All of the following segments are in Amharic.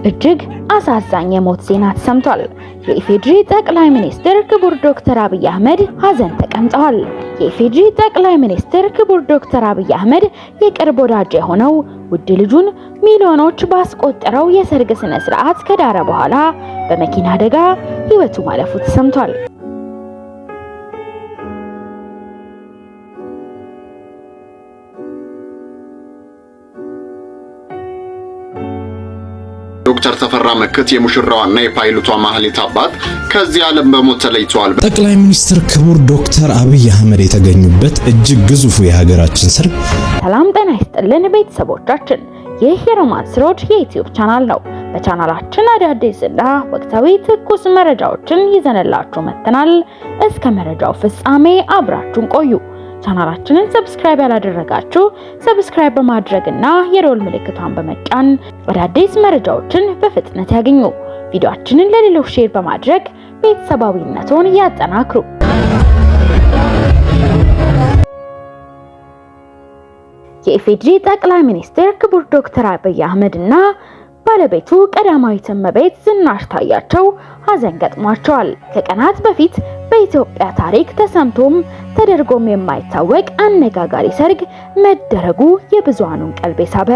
እጅግ አሳዛኝ የሞት ዜና ተሰምቷል። የኢፌዴሪ ጠቅላይ ሚኒስትር ክቡር ዶክተር አብይ አህመድ ሀዘን ተቀምጠዋል። የኢፌዴሪ ጠቅላይ ሚኒስትር ክቡር ዶክተር አብይ አህመድ የቅርብ ወዳጅ የሆነው ውድ ልጁን ሚሊዮኖች ባስቆጠረው የሰርግ ስነ ስርዓት ከዳረ በኋላ በመኪና አደጋ ህይወቱ ማለፉ ተሰምቷል። ዶክተር ተፈራ መክት የሙሽራዋና የፓይሎቷ ማህሌት አባት ከዚህ ዓለም በሞት ተለይተዋል። ጠቅላይ ሚኒስትር ክቡር ዶክተር አብይ አህመድ የተገኙበት እጅግ ግዙፉ የሀገራችን ሰርግ። ሰላም ጤና ይስጥልን ቤተሰቦቻችን፣ ይህ የሮማንስ ሮድ የዩቲዩብ ቻናል ነው። በቻናላችን አዳዲስና ወቅታዊ ትኩስ መረጃዎችን ይዘንላችሁ መጥተናል። እስከ መረጃው ፍጻሜ አብራችሁን ቆዩ። ቻናላችንን ሰብስክራይብ ያላደረጋችሁ ሰብስክራይብ በማድረግና የደወል ምልክቷን በመጫን አዳዲስ መረጃዎችን በፍጥነት ያገኙ። ቪዲዮአችንን ለሌሎች ሼር በማድረግ ቤተሰባዊነቱን ያጠናክሩ። የኢፌዴሪ ጠቅላይ ሚኒስትር ክቡር ዶክተር አብይ አህመድና ባለቤቱ ቀዳማዊት እመቤት ዝናሽ ታያቸው ሀዘን ገጥሟቸዋል። ከቀናት በፊት በኢትዮጵያ ታሪክ ተሰምቶም ተደርጎም የማይታወቅ አነጋጋሪ ሰርግ መደረጉ የብዙሃኑን ቀልብ ሳበ።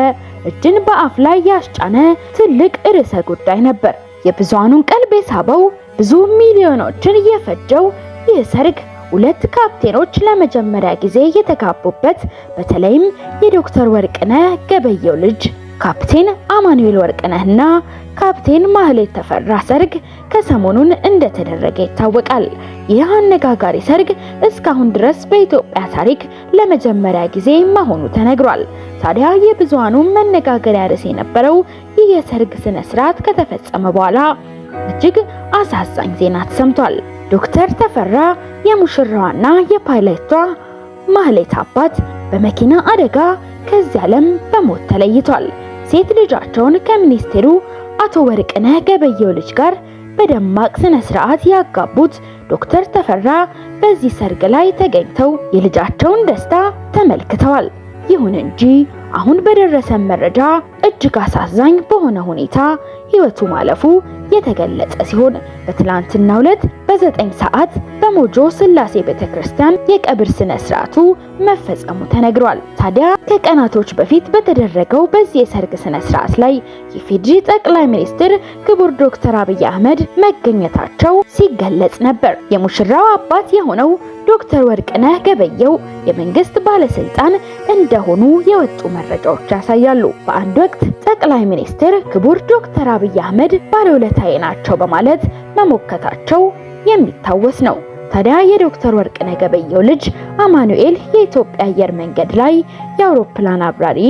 እጅን በአፍ ላይ ያስጫነ ትልቅ ርዕሰ ጉዳይ ነበር። የብዙሃኑን ቀልብ ሳበው ብዙ ሚሊዮኖችን የፈጀው ይህ ሰርግ ሁለት ካፕቴኖች ለመጀመሪያ ጊዜ የተጋቡበት፣ በተለይም የዶክተር ወርቅነህ ገበየሁ ልጅ ካፕቴን አማኑኤል ወርቅነህና ካፕቴን ማህሌት ተፈራ ሰርግ ከሰሞኑን እንደተደረገ ይታወቃል። ይህ አነጋጋሪ ሰርግ እስካሁን ድረስ በኢትዮጵያ ታሪክ ለመጀመሪያ ጊዜ መሆኑ ተነግሯል። ታዲያ የብዙሃኑ መነጋገሪያ ርዕስ የነበረው ይህ የሰርግ ስነ ስርዓት ከተፈጸመ በኋላ እጅግ አሳዛኝ ዜና ተሰምቷል። ዶክተር ተፈራ የሙሽራዋና የፓይለቷ ማህሌት አባት በመኪና አደጋ ከዚህ ዓለም በሞት ተለይቷል። ሴት ልጃቸውን ከሚኒስቴሩ አቶ ወርቅነህ ገበየሁ ልጅ ጋር በደማቅ ስነ ስርዓት ያጋቡት ዶክተር ተፈራ በዚህ ሰርግ ላይ ተገኝተው የልጃቸውን ደስታ ተመልክተዋል። ይሁን እንጂ አሁን በደረሰ መረጃ እጅግ አሳዛኝ በሆነ ሁኔታ ህይወቱ ማለፉ የተገለጸ ሲሆን በትላንትናው ዕለት በ9 ሰዓት በሞጆ ስላሴ ቤተክርስቲያን የቀብር ስነ ስርዓቱ መፈጸሙ ተነግሯል። ታዲያ ከቀናቶች በፊት በተደረገው በዚህ የሰርግ ስነ ስርዓት ላይ የኢፌዴሪ ጠቅላይ ሚኒስትር ክቡር ዶክተር አብይ አህመድ መገኘታቸው ሲገለጽ ነበር። የሙሽራው አባት የሆነው ዶክተር ወርቅነህ ገበየሁ የመንግስት ባለስልጣን እንደሆኑ የወጡ መረጃዎች ያሳያሉ። በአንድ ወቅት ጠቅላይ ሚኒስትር ክቡር ዶክተር አብይ አህመድ ባለውለታዬ ናቸው በማለት መሞከታቸው የሚታወስ ነው። ታዲያ የዶክተር ወርቅነህ ገበየሁ ልጅ አማኑኤል የኢትዮጵያ አየር መንገድ ላይ የአውሮፕላን አብራሪ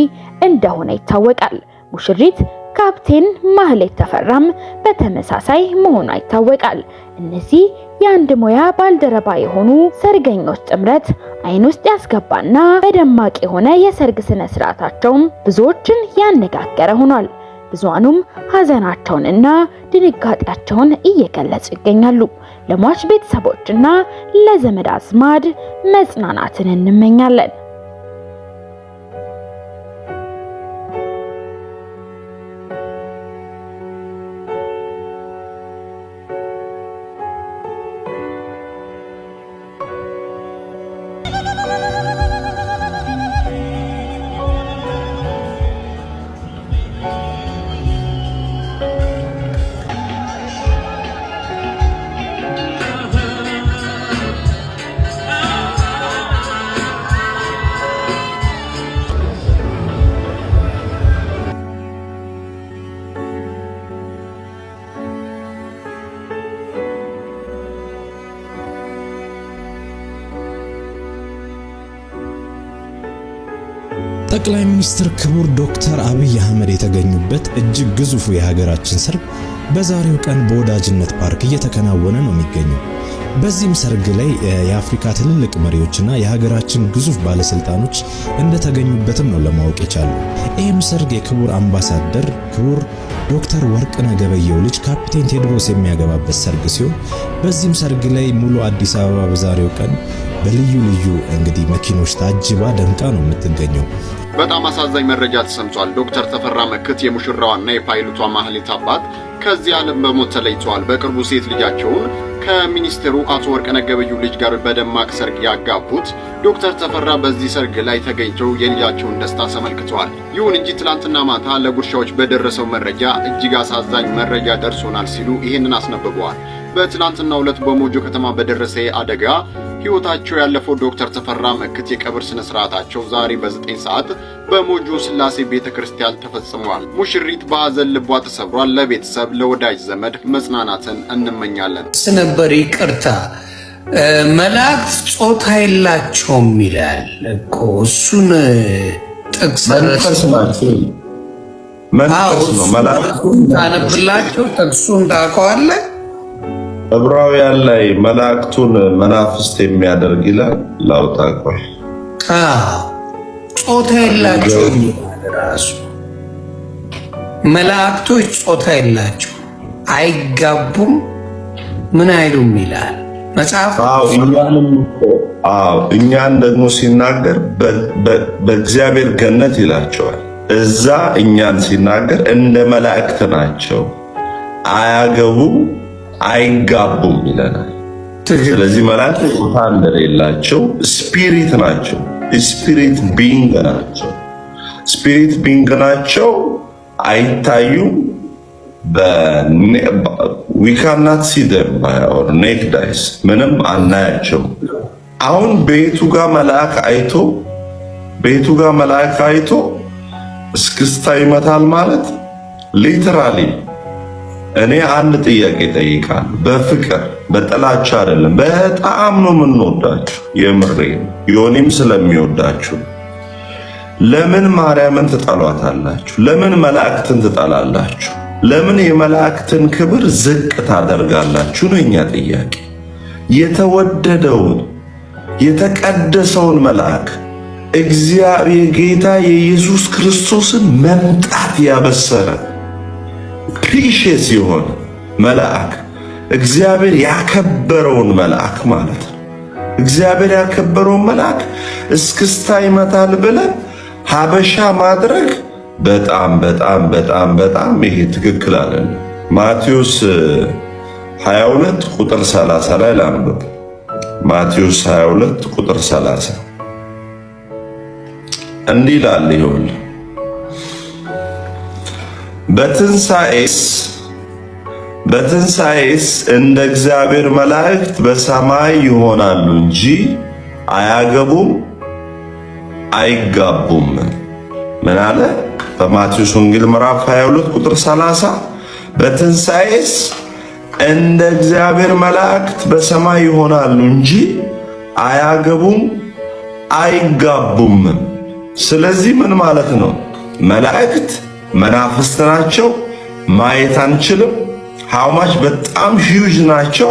እንደሆነ ይታወቃል። ሙሽሪት ካፕቴን ማህሌት ተፈራም በተመሳሳይ መሆኗ ይታወቃል። እነዚህ የአንድ ሙያ ባልደረባ የሆኑ ሰርገኞች ጥምረት አይን ውስጥ ያስገባና በደማቅ የሆነ የሰርግ ስነ ስርዓታቸውም ብዙዎችን ያነጋገረ ሆኗል። ብዙሃኑም ሀዘናቸውንና ድንጋጤያቸውን እየገለጹ ይገኛሉ። ለሟች ቤተሰቦችና ለዘመድ አዝማድ መጽናናትን እንመኛለን። ጠቅላይ ሚኒስትር ክቡር ዶክተር አብይ አህመድ የተገኙበት እጅግ ግዙፉ የሀገራችን ሰርግ በዛሬው ቀን በወዳጅነት ፓርክ እየተከናወነ ነው የሚገኘው። በዚህም ሰርግ ላይ የአፍሪካ ትልልቅ መሪዎችና የሀገራችን ግዙፍ ባለስልጣኖች እንደተገኙበትም ነው ለማወቅ የቻለው። ይህም ሰርግ የክቡር አምባሳደር ክቡር ዶክተር ወርቅነህ ገበየሁ ልጅ ካፒቴን ቴዎድሮስ የሚያገባበት ሰርግ ሲሆን በዚህም ሰርግ ላይ ሙሉ አዲስ አበባ በዛሬው ቀን በልዩ ልዩ እንግዲህ መኪኖች ታጅባ ደምቃ ነው የምትገኘው። በጣም አሳዛኝ መረጃ ተሰምቷል። ዶክተር ተፈራ መክት የሙሽራዋና የፓይለቷ ማህሌት አባት ከዚህ ዓለም በሞት ተለይተዋል። በቅርቡ ሴት ልጃቸውን ከሚኒስትሩ አቶ ወርቅነህ ገበየሁ ልጅ ጋር በደማቅ ሰርግ ያጋቡት ዶክተር ተፈራ በዚህ ሰርግ ላይ ተገኝተው የልጃቸውን ደስታ ተመልክተዋል። ይሁን እንጂ ትላንትና ማታ ለጉርሻዎች በደረሰው መረጃ እጅግ አሳዛኝ መረጃ ደርሶናል ሲሉ ይህንን አስነብበዋል። በትላንትናው ዕለት በሞጆ ከተማ በደረሰ አደጋ ሕይወታቸው ያለፈው ዶክተር ተፈራ መክት የቀብር ስነ ስርዓታቸው ዛሬ በ9 ሰዓት በሞጆ ስላሴ ቤተክርስቲያን ተፈጽሟል። ሙሽሪት በሐዘን ልቧ ተሰብሯል። ለቤተሰብ ለወዳጅ ዘመድ መጽናናትን እንመኛለን። ስነበር ይቅርታ መላእክት ጾታ የላቸውም ይላል እኮ እሱን ጥቅስ መንፈስ ነው። መላእክት ታነብላቸው ጥቅሱን ታውቀዋለህ? ዕብራውያን ላይ መላእክቱን መናፍስት የሚያደርግ ይላል። ላውጣ ቆይ። ጾታ የላቸውም ራሱ መላእክቶች ጾታ የላቸው አይጋቡም ምን አይሉም ይላል መጽሐፍ። እኛን ደግሞ ሲናገር በእግዚአብሔር ገነት ይላቸዋል። እዛ እኛን ሲናገር እንደ መላእክት ናቸው፣ አያገቡም አይጋቡም ይለናል። ስለዚህ መላእክት ጾታ እንደሌላቸው ስፒሪት ናቸው። ስፒሪት ቢንግ ናቸው። ስፒሪት ቢንግ ናቸው። አይታዩም። we cannot see them by our naked eyes ምንም አናያቸው። አሁን ቤቱ ጋር መልአክ አይቶ እስክስታ ይመታል ማለት ሊተራሊ። እኔ አንድ ጥያቄ ጠይቃለሁ፣ በፍቅር በጥላቻ አይደለም። በጣም ነው የምንወዳችሁ፣ የምሬ ዮኒም ስለሚወዳችሁ። ለምን ማርያምን ትጠሏታላችሁ? ለምን መላእክትን ትጠላላችሁ? ለምን የመላእክትን ክብር ዝቅ ታደርጋላችሁ ነው የኛ ጥያቄ። የተወደደውን የተቀደሰውን መልአክ እግዚአብሔር ጌታ የኢየሱስ ክርስቶስን መምጣት ያበሰረ ፕሪሺየስ የሆነ መልአክ እግዚአብሔር ያከበረውን መልአክ ማለት ነው። እግዚአብሔር ያከበረውን መልአክ እስክስታ ይመታል ብለን ሀበሻ ማድረግ በጣም በጣም በጣም በጣም ይሄ ትክክል አይደለም። ማቴዎስ 22 ቁጥር 30 ላይ ላንብብ። ማቴዎስ 22 ቁጥር 30 እንዲህ ይላል፣ ይሁን በትንሣኤስ እንደ እግዚአብሔር መላእክት በሰማይ ይሆናሉ እንጂ አያገቡም አይጋቡም። ምን አለ? በማቴዎስ ወንጌል ምዕራፍ 22 ቁጥር 30 በትንሣኤስ እንደ እግዚአብሔር መላእክት በሰማይ ይሆናሉ እንጂ አያገቡም አይጋቡም። ስለዚህ ምን ማለት ነው? መላእክት መናፍስት ናቸው፣ ማየት አንችልም። ሀውማች በጣም ሂዩጅ ናቸው፣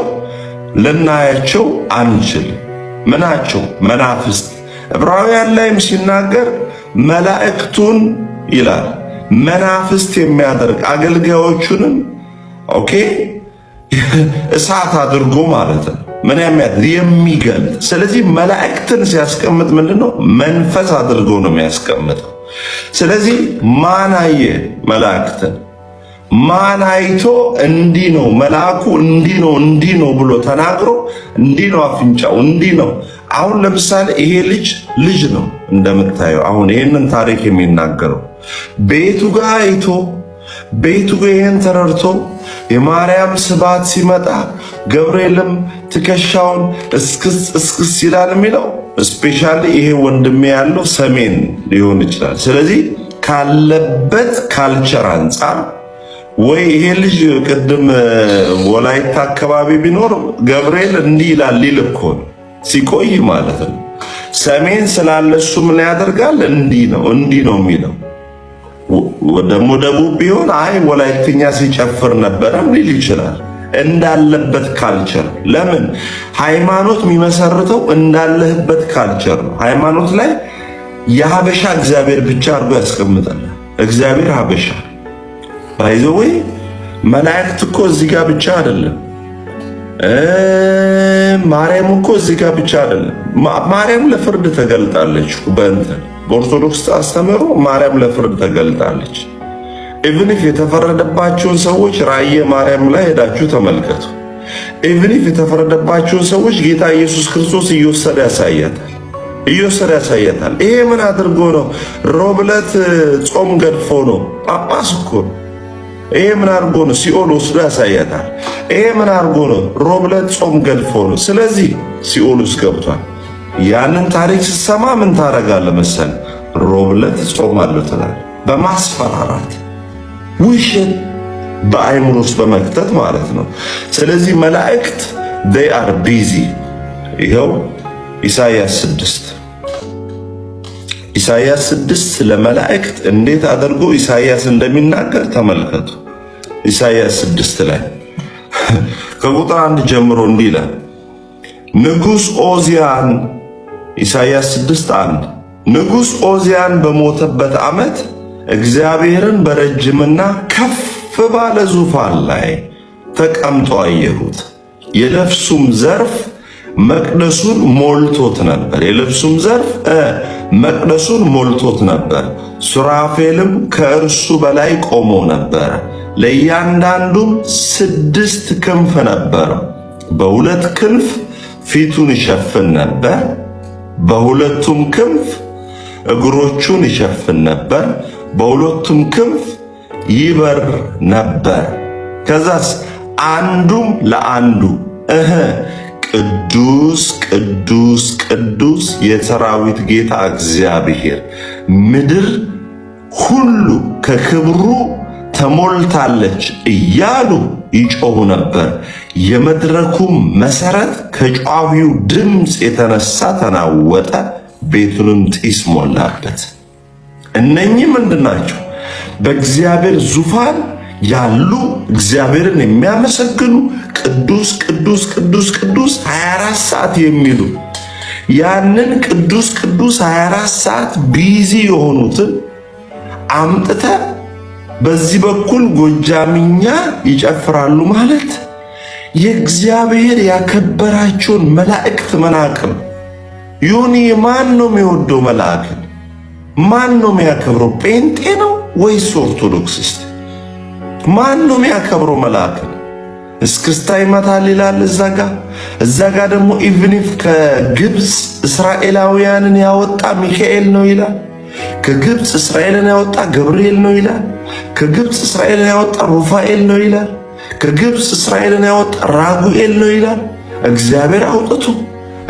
ልናያቸው አንችልም። ምናቸው? መናፍስት። ዕብራውያን ላይም ሲናገር መላእክቱን ይላል መናፍስት የሚያደርግ አገልጋዮቹንም ኦኬ እሳት አድርጎ ማለት ነው። ምን የሚገልጥ። ስለዚህ መላእክትን ሲያስቀምጥ ምንድነው? መንፈስ አድርጎ ነው የሚያስቀምጠው። ስለዚህ ማን አየ መላእክትን? ማን አይቶ እንዲህ ነው መልአኩ እንዲህ ነው ብሎ ተናግሮ እንዲህ ነው አፍንጫው እንዲህ ነው። አሁን ለምሳሌ ይሄ ልጅ ነው እንደምታየው። አሁን ይሄንን ታሪክ የሚናገረው ቤቱ ጋር አይቶ ቤቱ ጋር ይሄን ተረድቶ የማርያም ስባት ሲመጣ ገብርኤልም ትከሻውን እስክስ ይላል የሚለው ስፔሻሊ ይሄ ወንድሜ ያለው ሰሜን ሊሆን ይችላል። ስለዚህ ካለበት ካልቸር አንጻር ወይ ይሄ ልጅ ቅድም ወላይታ አካባቢ ቢኖር ገብርኤል እንዲህ ይላል ሊል እኮ ነው ሲቆይ ማለት ነው። ሰሜን ስላለ እሱ ምን ያደርጋል? እንዲህ ነው የሚለው። ደግሞ ደቡብ ቢሆን አይ ወላይትኛ ሲጨፍር ነበረም ሊል ይችላል። እንዳለበት ካልቸር። ለምን ሃይማኖት የሚመሰርተው እንዳለህበት ካልቸር ነው። ሃይማኖት ላይ የሀበሻ እግዚአብሔር ብቻ አድርጎ ያስቀምጣል። እግዚአብሔር ሀበሻ ባይዘው መላእክት እኮ እዚህ ጋር ብቻ አይደለም። ማርያም እኮ እዚህ ጋር ብቻ አይደለም። ማርያም ለፍርድ ተገልጣለች በእንትን በኦርቶዶክስ አስተምህሮ ማርያም ለፍርድ ተገልጣለች። ኢቭን ኢፍ የተፈረደባቸውን ሰዎች ራእየ ማርያም ላይ ሄዳችሁ ተመልከቱ። ኢቭን ኢፍ የተፈረደባቸውን ሰዎች ጌታ ኢየሱስ ክርስቶስ እየወሰደ ያሳያታል። ይሄ ምን አድርጎ ነው? ሮብ ዕለት ጾም ገድፎ ነው። ጳጳስ እኮ ነው። ይሄ ምን አድርጎ ነው? ሲኦል ወስዶ ያሳያታል። ይሄ ምን አድርጎ ነው? ሮብ ዕለት ጾም ገድፎ ነው። ስለዚህ ሲኦል ውስጥ ገብቷል። ያንን ታሪክ ስትሰማ ምን ታረጋለህ መሰለህ? ሮብ ዕለት ጾማለሁ ትላለህ። በማስፈራራት ውሸት በአይምሮ ውስጥ በመክተት ማለት ነው። ስለዚህ መላእክት they are busy። ይኸው ኢሳይያስ 6 ለመላእክት እንዴት አድርጎ ኢሳይያስ እንደሚናገር ተመልከቱ። ኢሳይያስ 6 ላይ ከቁጥር 1 ጀምሮ እንዲህ ይላል። ንጉሥ ኦዚያን ኢሳይያስ 6:1 ንጉሥ ኦዚያን በሞተበት ዓመት እግዚአብሔርን በረጅምና ከፍ ባለ ዙፋን ላይ ተቀምጦ አየሁት። የልብሱም ዘርፍ መቅደሱን ሞልቶት ነበር። ሱራፌልም ከእርሱ በላይ ቆሞ ነበር። ለእያንዳንዱም 6 ክንፍ ነበረው። በ2 ክንፍ ፊቱን ይሸፍን ነበር፣ በሁለቱም ክንፍ እግሮቹን ይሸፍን ነበር፣ በሁለቱም ክንፍ ይበር ነበር። ከዛስ አንዱም ለአንዱ ቅዱስ ቅዱስ ቅዱስ የሰራዊት ጌታ እግዚአብሔር፣ ምድር ሁሉ ከክብሩ ተሞልታለች እያሉ ይጮሁ ነበር። የመድረኩም መሰረት ከጯዊው ድምፅ የተነሳ ተናወጠ፣ ቤቱንም ጢስ ሞላበት። እነኚህ ምንድናቸው? በእግዚአብሔር ዙፋን ያሉ እግዚአብሔርን የሚያመሰግኑ ቅዱስ ቅዱስ ቅዱስ ቅዱስ 24 ሰዓት የሚሉ ያንን ቅዱስ ቅዱስ 24 ሰዓት ቢዚ የሆኑትን አምጥተ በዚህ በኩል ጎጃምኛ ይጨፍራሉ ማለት የእግዚአብሔር ያከበራቸውን መላእክት መናቅም። ዮኒ ማን ነው የሚወደው መልአክን? ማን ነው የሚያከብረው? ጴንጤ ነው ወይስ ኦርቶዶክስስት? ማን ነው የሚያከብረው መልአክን? እስክስታ ይመታል ይላል እዛ ጋ ደግሞ ኢቭኒፍ ከግብፅ እስራኤላውያንን ያወጣ ሚካኤል ነው ይላል። ከግብፅ እስራኤልን ያወጣ ገብርኤል ነው ይላል። ከግብፅ እስራኤልን ያወጣ ሩፋኤል ነው ይላል። ከግብፅ እስራኤልን ያወጣ ራጉኤል ነው ይላል። እግዚአብሔር አውጥቶ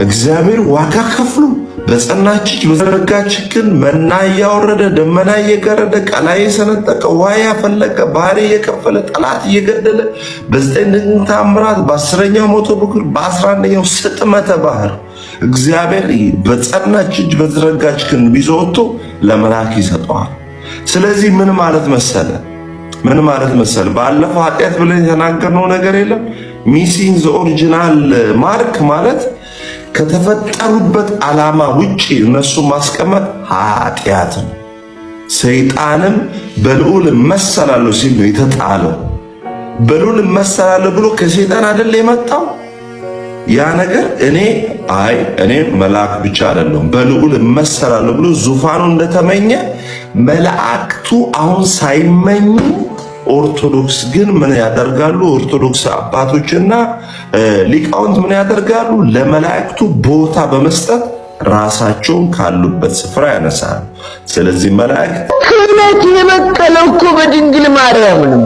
እግዚአብሔር ዋጋ ከፍሎ በጸናች እጅ በዘረጋች ክንድ መና እያወረደ ደመና እየገረደ ቀላይ የሰነጠቀ ውሃ ያፈለቀ ባህር እየከፈለ ጠላት እየገደለ በ9 ድንቅ ተአምራት በ10ኛው መቶ ብኩር በ11ኛው ስጥመተ ባህር እግዚአብሔር በጸናች እጅ በዘረጋች ክንድ ይዞ ወጥቶ ለመልአክ ይሰጠዋል። ስለዚህ ምን ማለት መሰለ ባለፈው ኃጢአት ብለን የተናገርነው ነገር የለም። ሚሲንግ ዘ ኦሪጂናል ማርክ ማለት ከተፈጠሩበት ዓላማ ውጪ እነሱ ማስቀመጥ ኃጢአት ነው። ሰይጣንም በልዑል እመሰላለሁ ሲል ነው የተጣለው። በልዑል እመሰላለሁ ብሎ ከሰይጣን አይደል የመጣው ያ ነገር። እኔ መልአክ ብቻ አይደለም በልዑል እመሰላለሁ ብሎ ዙፋኑ እንደተመኘ መላእክቱ አሁን ሳይመኙ ኦርቶዶክስ ግን ምን ያደርጋሉ? ኦርቶዶክስ አባቶችና ሊቃውንት ምን ያደርጋሉ? ለመላእክቱ ቦታ በመስጠት ራሳቸውን ካሉበት ስፍራ ያነሳሉ። ስለዚህ መላእክት ክህነት የበቀለው እኮ በድንግል ማርያም ነው።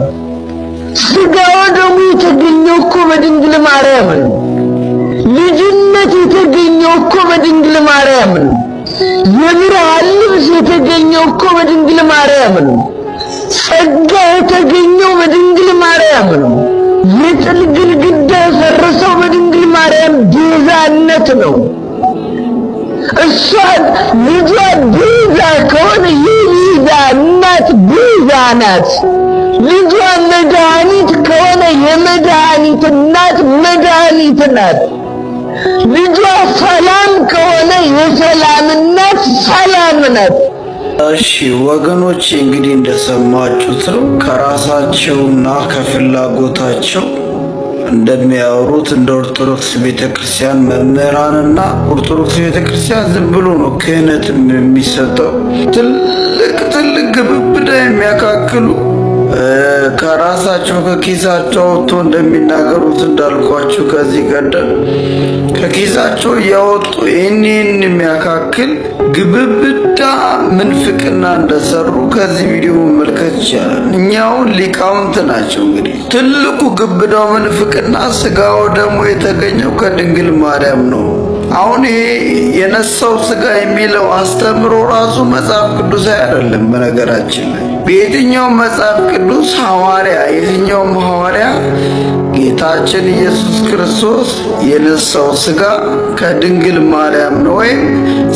ስጋው ደግሞ የተገኘው እኮ በድንግል ማርያም ነው። ልጅነት የተገኘው እኮ በድንግል ማርያም ነው። የብርሃን ልብስ የተገኘው እኮ በድንግል ማርያም ነው። ጸጋ የተገኘው በድንግል ማርያም ነው። የጥል ግድግዳ የፈረሰው በድንግል ማርያም ቤዛነት ነው። እሷን ልጇ ቤዛ ከሆነ የይሁዳ እናት ቤዛ ናት። ልጇ መድኃኒት ከሆነ የመድኃኒት እናት መድኃኒት ናት። ልጇ ሰላም ከሆነ የሰላም እናት ሰላም ናት። እሺ ወገኖች እንግዲህ እንደሰማችሁት ነው። ከራሳቸውና ከፍላጎታቸው እንደሚያወሩት እንደ ኦርቶዶክስ ቤተክርስቲያን መምህራንና ኦርቶዶክስ ቤተክርስቲያን ዝም ብሎ ነው ክህነት የሚሰጠው። ትልቅ ግብብዳ የሚያካክሉ ከራሳቸው ከኪሳቸው ወጥቶ እንደሚናገሩት እንዳልኳችሁ ከዚህ ቀደም ከኪሳቸው እያወጡ ይህን የሚያካክል ግብብዳ ምንፍቅና እንደሰሩ ከዚህ ቪዲዮ መመልከት ይቻላል። እኛውን ሊቃውንት ናቸው። እንግዲህ ትልቁ ግብዳው ምንፍቅና ስጋው ደግሞ የተገኘው ከድንግል ማርያም ነው። አሁን ይሄ የነሳው ስጋ የሚለው አስተምሮ ራሱ መጽሐፍ ቅዱሳዊ አይደለም። በነገራችን ላይ በየትኛውም መጽሐፍ ቅዱስ ሐዋርያ የትኛውም ሐዋርያ ጌታችን ኢየሱስ ክርስቶስ የነሳው ስጋ ከድንግል ማርያም ነው ወይም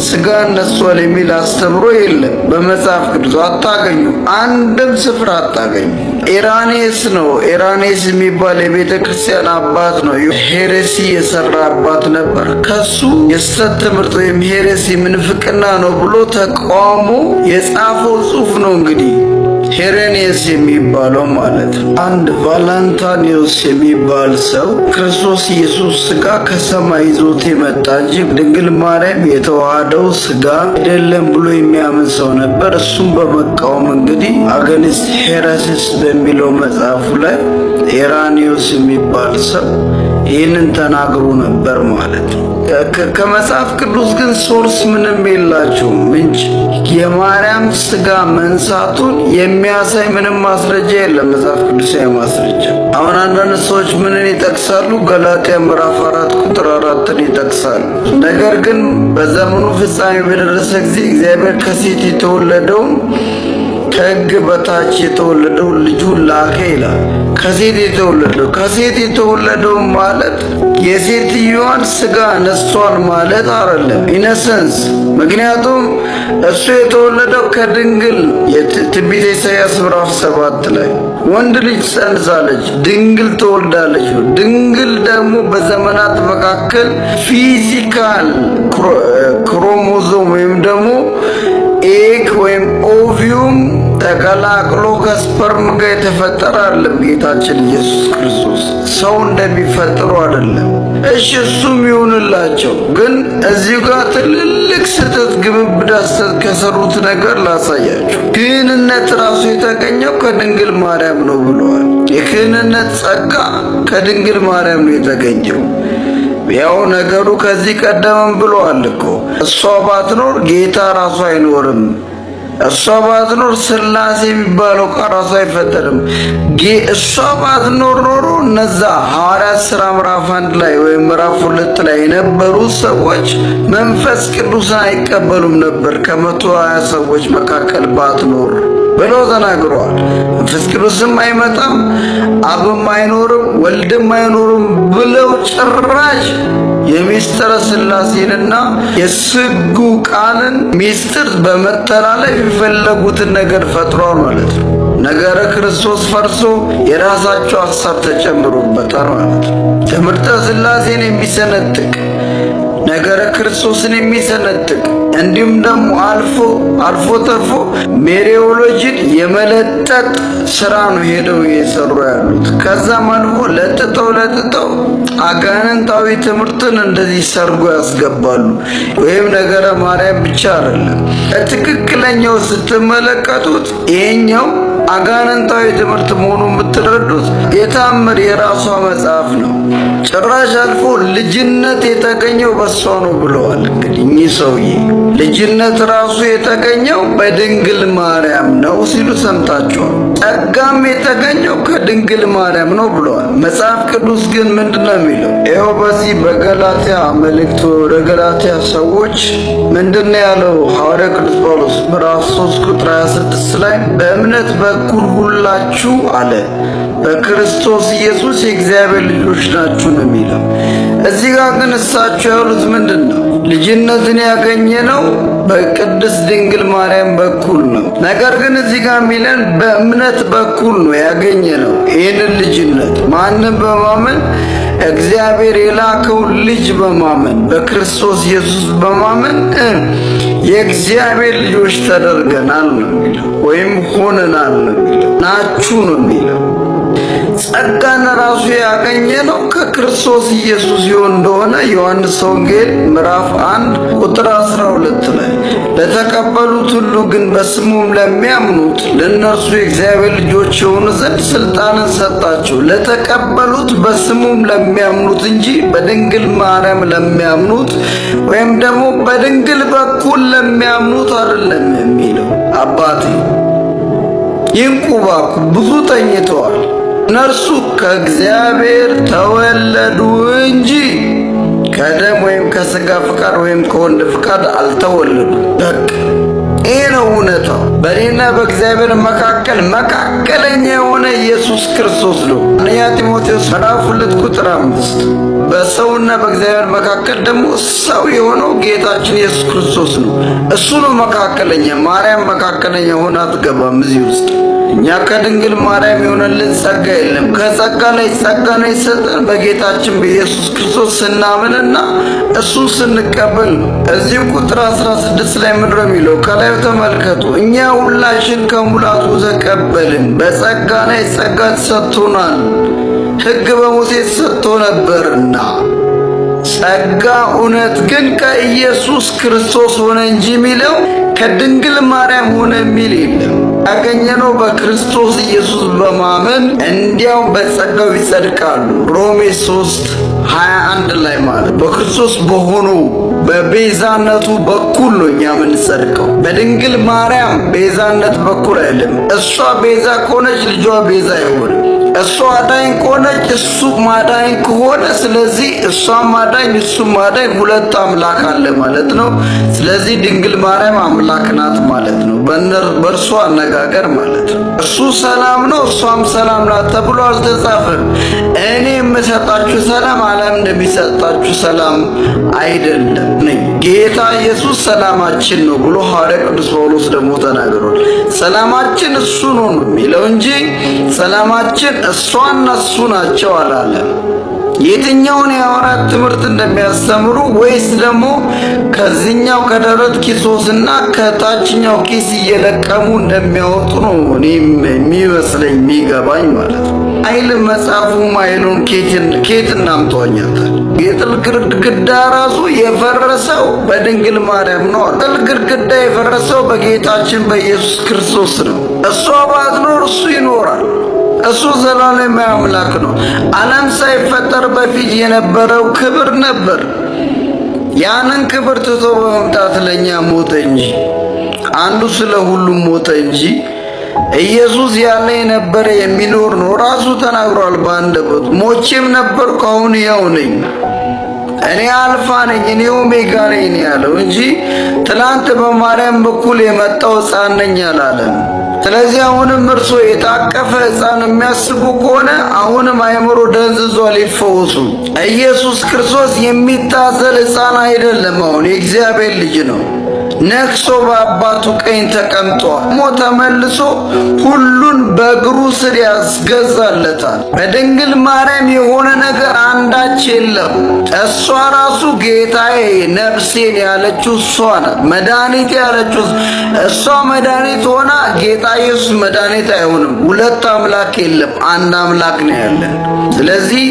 ስጋ ነሷል የሚል አስተምሮ የለም። በመጽሐፍ ቅዱስ አታገኙ፣ አንድም ስፍራ አታገኙ። ኢራኔስ ነው። ኢራኔስ የሚባል የቤተ ክርስቲያን አባት ነው። ሄሬሲ የሰራ አባት ነበር። ከሱ የስተት ትምህርት ወይም ሄሬሲ ምንፍቅና ነው ብሎ ተቃውሞ የጻፈው ጽሑፍ ነው እንግዲህ ሄሬኔስ የሚባለው ማለት ነው። አንድ ቫላንታኒዮስ የሚባል ሰው ክርስቶስ ኢየሱስ ስጋ ከሰማይ ይዞት የመጣ እንጂ ድንግል ማርያም የተዋሃደው ስጋ አይደለም ብሎ የሚያምን ሰው ነበር። እሱም በመቃወም እንግዲህ አገኒስት ሄሬሲስ በሚለው መጽሐፉ ላይ ኢራኒዮስ የሚባል ሰው ይህንን ተናግሮ ነበር ማለት ነው። ከመጽሐፍ ቅዱስ ግን ሶርስ ምንም የላቸውም። ምንጭ የማርያም ስጋ መንሳቱን የሚያሳይ ምንም ማስረጃ የለም። መጽሐፍ ቅዱሳዊ ማስረጃ አሁን አንዳንድ ሰዎች ምንን ይጠቅሳሉ? ገላትያ ምዕራፍ 4 ቁጥር 4ን ይጠቅሳሉ። ነገር ግን በዘመኑ ፍጻሜ በደረሰ ጊዜ እግዚአብሔር ከሴት የተወለደውን ከሕግ በታች የተወለደውን ልጁን ላከ ይላል። ከሴት የተወለደው ማለት የሴትዮዋን ስጋ ነስቷል ማለት አይደለም። ኢነሰንስ ምክንያቱም እሱ የተወለደው ከድንግል ነው። የትንቢተ ኢሳይያስ ምዕራፍ 7 ላይ ወንድ ልጅ ጸንሳለች፣ ድንግል ትወልዳለች። ድንግል ደግሞ በዘመናት መካከል ፊዚካል ክሮሞዞም ወይም ደግሞ ኤግ ወይም ኦቪዩም ተቀላቅሎ ከስፐርም ጋር የተፈጠረ አይደለም። ጌታችን ኢየሱስ ክርስቶስ ሰው እንደሚፈጥሩ አይደለም። እሺ እሱም ይሁንላቸው። ግን እዚሁ ጋር ትልልቅ ስህተት ግብብዳ ስህተት ከሰሩት ነገር ላሳያችሁ። ክህንነት ራሱ የተገኘው ከድንግል ማርያም ነው ብለዋል። የክህንነት ጸጋ ከድንግል ማርያም ነው የተገኘው። ያው ነገሩ ከዚህ ቀደምም ብለዋል እኮ እሷ ባትኖር ጌታ ራሱ አይኖርም። እሷ ባትኖር ሥላሴ የሚባለው ቃል ራሱ አይፈጠርም። እሷ ባትኖር ኖሮ እነዛ ሐዋርያት ሥራ ምዕራፍ 1 ላይ ወይም ምዕራፍ 2 ላይ የነበሩ ሰዎች መንፈስ ቅዱስን አይቀበሉም ነበር። ከ120 ሰዎች መካከል ባትኖር ብለው ተናግረዋል። መንፈስ ቅዱስም አይመጣም፣ አብም አይኖርም፣ ወልድም አይኖርም ብለው ጭራሽ የሚስጥረ ሥላሴንና የስጉ ቃልን ሚስጥር በመተላለፍ የፈለጉትን ነገር ፈጥሯል ማለት ነው። ነገረ ክርስቶስ ፈርሶ የራሳቸው ሐሳብ ተጨምሮበታል ማለት ነው። ትምህርተ ሥላሴን የሚሰነጥቅ ነገረ ክርስቶስን የሚሰነጥቅ እንዲሁም ደግሞ አልፎ ተርፎ ሜሪዮሎጂን የመለጠጥ ስራ ነው ሄደው እየሰሩ ያሉት። ከዛም አልፎ ለጥጠው አጋንንታዊ ትምህርትን እንደዚህ ሰርጎ ያስገባሉ። ወይም ነገረ ማርያም ብቻ አይደለም፣ በትክክለኛው ስትመለከቱት ይሄኛው አጋንንታዊ ትምህርት መሆኑ የምትረዱት የታምር የራሷ መጽሐፍ ነው። ጭራሽ አልፎ ልጅነት የተገኘው በሷ ነው ብለዋል። እንግዲህ እኚህ ሰውዬ ልጅነት ራሱ የተገኘው በድንግል ማርያም ነው ሲሉ ሰምታችኋል። ጸጋም የተገኘው ከድንግል ማርያም ነው ብለዋል። መጽሐፍ ቅዱስ ግን ምንድነው የሚለው? ይኸው በዚህ በገላትያ መልእክቱ ወደ ገላትያ ሰዎች ምንድነው ያለው? ሐዋርያ ቅዱስ ጳውሎስ ምዕራፍ 3 ቁጥር 26 ላይ በእምነት በኩል ሁላችሁ አለ በክርስቶስ ኢየሱስ የእግዚአብሔር ልጆች ናችሁ ነው የሚለው። እዚህ ጋር ግን እሳቸው ያሉት ምንድን ነው? ልጅነትን ያገኘነው በቅድስት ድንግል ማርያም በኩል ነው። ነገር ግን እዚህ ጋር የሚለን በእምነት በኩል ነው ያገኘነው። ይህንን ልጅነት ማንም በማመን እግዚአብሔር የላከውን ልጅ በማመን በክርስቶስ ኢየሱስ በማመን የእግዚአብሔር ልጆች ተደርገናል ነው የሚለው፣ ወይም ሆነናል ነው የሚለው፣ ናችሁ ነው የሚለው። ጸጋን ራሱ ያገኘነው ከክርስቶስ ኢየሱስ ይሆን እንደሆነ ዮሐንስ ወንጌል ምዕራፍ 1 ቁጥር 12 ላይ ለተቀበሉት ሁሉ ግን በስሙም ለሚያምኑት ለእነርሱ የእግዚአብሔር ልጆች የሆኑ ዘንድ ስልጣንን ሰጣቸው። ለተቀበሉት በስሙም ለሚያምኑት እንጂ በድንግል ማርያም ለሚያምኑት ወይም ደግሞ በድንግል በኩል ለሚያምኑት አይደለም የሚለው። አባቴ ይንቁባኩ ብዙ ተኝተዋል። እነርሱ ከእግዚአብሔር ተወለዱ እንጂ ከደም ወይም ከሥጋ ፍቃድ ወይም ከወንድ ፍቃድ አልተወለዱ። በቃ ይሄ ነው እውነታው። በእኔና በእግዚአብሔር መካከል መካከለኛ የሆነ ኢየሱስ ክርስቶስ ነው። አንደኛ ጢሞቴዎስ ምዕራፍ 2 ቁጥር 5 በሰውና በእግዚአብሔር መካከል ደግሞ ሰው የሆነው ጌታችን ኢየሱስ ክርስቶስ ነው። እሱ ነው መካከለኛ። ማርያም መካከለኛ ሆና አትገባም እዚህ ውስጥ። እኛ ከድንግል ማርያም የሆነልን ጸጋ የለም። ከጸጋ ላይ ጸጋ ነው የሰጠን በጌታችን በኢየሱስ ክርስቶስ ስናምንና እሱን ስንቀበል ነው። እዚህ ቁጥር 16 ላይ ምንድን ነው የሚለው? ከላይ ተመልከቱ። እኛ ሁላችን ከሙላቱ ተቀበልን፣ በጸጋ ላይ ጸጋ ተሰጥቶናል። ሕግ በሙሴ ተሰጥቶ ነበርና ጸጋ እውነት ግን ከኢየሱስ ክርስቶስ ሆነ እንጂ የሚለው ከድንግል ማርያም ሆነ የሚል የለም። ያገኘነው በክርስቶስ ኢየሱስ በማመን እንዲያውም በጸጋው ይጸድቃሉ። ሮሜ 3:21 ላይ ማለት በክርስቶስ በሆነው በቤዛነቱ በኩል ነው እኛ የምንጸድቀው። በድንግል ማርያም ቤዛነት በኩል አይደለም። እሷ ቤዛ ከሆነች ልጇ ቤዛ አይሆንም። እሷ አዳኝ ከሆነች እሱ ማዳኝ ከሆነ፣ ስለዚህ እሷ ማዳኝ እሱ ማዳኝ፣ ሁለት አምላክ አለ ማለት ነው። ስለዚህ ድንግል ማርያም አምላክ ናት ማለት ነው፣ በእርሷ አነጋገር ማለት ነው። እሱ ሰላም ነው እሷም ሰላም ናት ተብሎ አልተጻፈም። እኔ የምሰጣችሁ ሰላም ዓለም እንደሚሰጣችሁ ሰላም አይደለም ነኝ። ጌታ ኢየሱስ ሰላማችን ነው ብሎ ሐዋርያ ቅዱስ ጳውሎስ ደግሞ ተናግሯል። ሰላማችን እሱ ነው የሚለው እንጂ ሰላማችን እሷና እሱ ናቸው አላለም። የትኛውን የሐዋርያት ትምህርት እንደሚያስተምሩ ወይስ ደግሞ ከዚህኛው ከደረት ኪሶስና ከታችኛው ኪስ እየለቀሙ እንደሚያወጡ ነው እኔም የሚመስለኝ የሚገባኝ ማለት ነው። አይል መጽሐፉ ማይሉን ኬት እናምተዋኛታል። የጥል ግድግዳ ራሱ የፈረሰው በድንግል ማርያም ነው። ጥል ግድግዳ የፈረሰው በጌታችን በኢየሱስ ክርስቶስ ነው። እሷ ባትኖር እሱ ይኖራል። እሱ ዘላለማዊ አምላክ ነው። ዓለም ሳይፈጠር በፊት የነበረው ክብር ነበር። ያንን ክብር ትቶ በመምጣት ለኛ ሞተ እንጂ አንዱ ስለ ሁሉም ሞተ እንጂ ኢየሱስ ያለ የነበረ የሚኖር ነው። ራሱ ተናግሯል በአንደበቱ ሞቼም ነበርኩ አሁን ሕያው ነኝ፣ እኔ አልፋ ነኝ እኔ ኦሜጋ ነኝ ያለው እንጂ ትላንት በማርያም በኩል የመጣው ሕፃን ነኝ አላለም። ስለዚህ አሁንም እርሶ የታቀፈ ሕፃን የሚያስቡ ከሆነ አሁንም አእምሮ ደንዝዟል፣ ይፈወሱ። ኢየሱስ ክርስቶስ የሚታዘል ሕፃን አይደለም። አሁን የእግዚአብሔር ልጅ ነው። ነክሶ በአባቱ ቀኝ ተቀምጧል። ሞቶ ተመልሶ ሁሉን በእግሩ ስር ያስገዛለታል። በድንግል ማርያም የሆነ ነገር አንዳች የለም። እሷ ራሱ ጌታዬ ነፍሴን ያለችው እሷ ናት። መድኃኒት ያለችው እሷ መድኃኒት ሆና ጌታ ኢየሱስ መድኃኒት አይሆንም። ሁለት አምላክ የለም፣ አንድ አምላክ ነው ያለን። ስለዚህ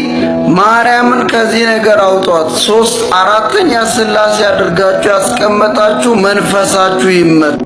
ማርያምን ከዚህ ነገር አውጧት። 3 4ኛ ሥላሴ አድርጋችሁ ያስቀመጣችሁ መንፈሳችሁ ይመጣ።